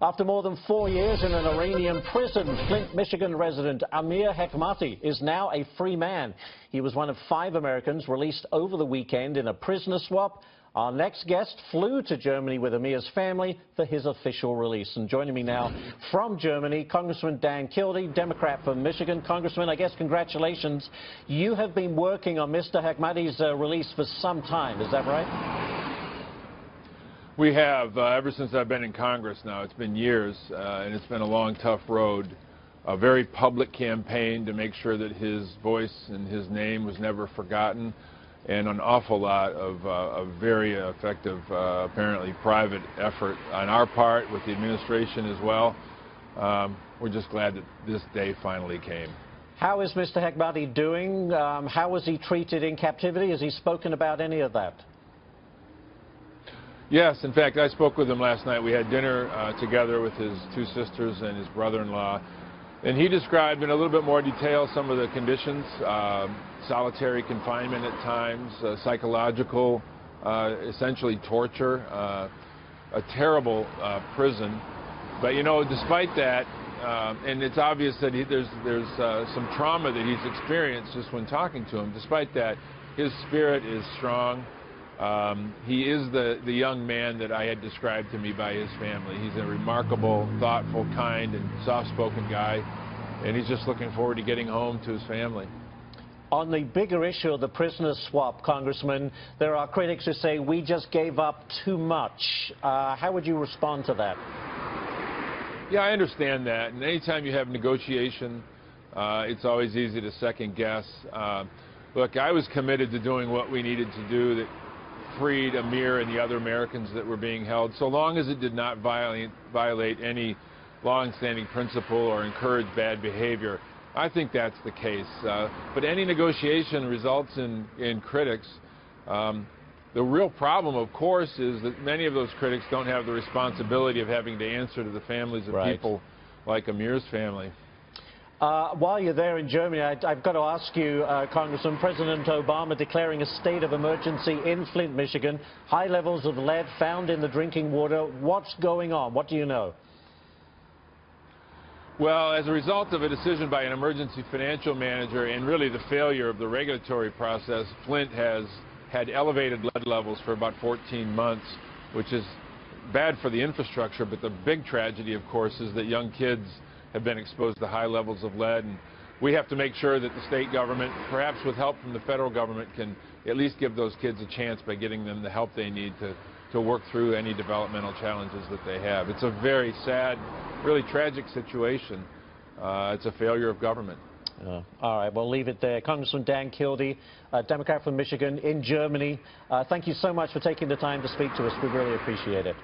After more than 4 years in an Iranian prison, Flint, Michigan resident Amir Hekmati is now a free man. He was one of 5 Americans released over the weekend in a prisoner swap. Our next guest flew to Germany with Amir's family for his official release. And joining me now from Germany, Congressman Dan Kildee, Democrat from Michigan. Congressman, I guess congratulations. You have been working on Mr. Hekmati's release for some time, is that right? We have, ever since I've been in Congress now. It's been years, and it's been a long, tough road. A very public campaign to make sure that his voice and his name was never forgotten, and an awful lot of very effective, apparently private effort on our part with the administration as well. We're just glad that this day finally came. How is Mr. Hekmati doing? How was he treated in captivity? Has he spoken about any of that? Yes, in fact, I spoke with him last night. We had dinner together with his 2 sisters and his brother-in-law, and he described in a little bit more detail some of the conditions, solitary confinement at times, psychological, essentially torture, a terrible prison. But, you know, despite that, and it's obvious that there's some trauma that he's experienced just when talking to him. Despite that, his spirit is strong. He is the young man that I had described to me by his family. He's a remarkable, thoughtful, kind, and soft-spoken guy, and he's just looking forward to getting home to his family. On the bigger issue of the prisoner swap, Congressman, there are critics who say we just gave up too much. How would you respond to that? Yeah, I understand that, and anytime you have negotiation, it's always easy to second-guess. Look, I was committed to doing what we needed to do that freed Amir and the other Americans that were being held, so long as it did not violate any long-standing principle or encourage bad behavior. I think that's the case. But any negotiation results in critics. The real problem, of course, is that many of those critics don't have the responsibility of having to answer to the families of people like Amir's family. While you're there in Germany, I've got to ask you, Congressman, President Obama declaring a state of emergency in Flint, Michigan. High levels of lead found in the drinking water. What's going on? What do you know? Well, as a result of a decision by an emergency financial manager and really the failure of the regulatory process, Flint has had elevated lead levels for about 14 months, which is bad for the infrastructure. But the big tragedy, of course, is that young kids have been exposed to high levels of lead, and we have to make sure that the state government, perhaps with help from the federal government, can at least give those kids a chance by getting them the help they need to work through any developmental challenges that they have. It's a very sad, really tragic situation. It's a failure of government. All right, we'll leave it there. Congressman Dan Kildee, Democrat from Michigan in Germany, thank you so much for taking the time to speak to us. We really appreciate it.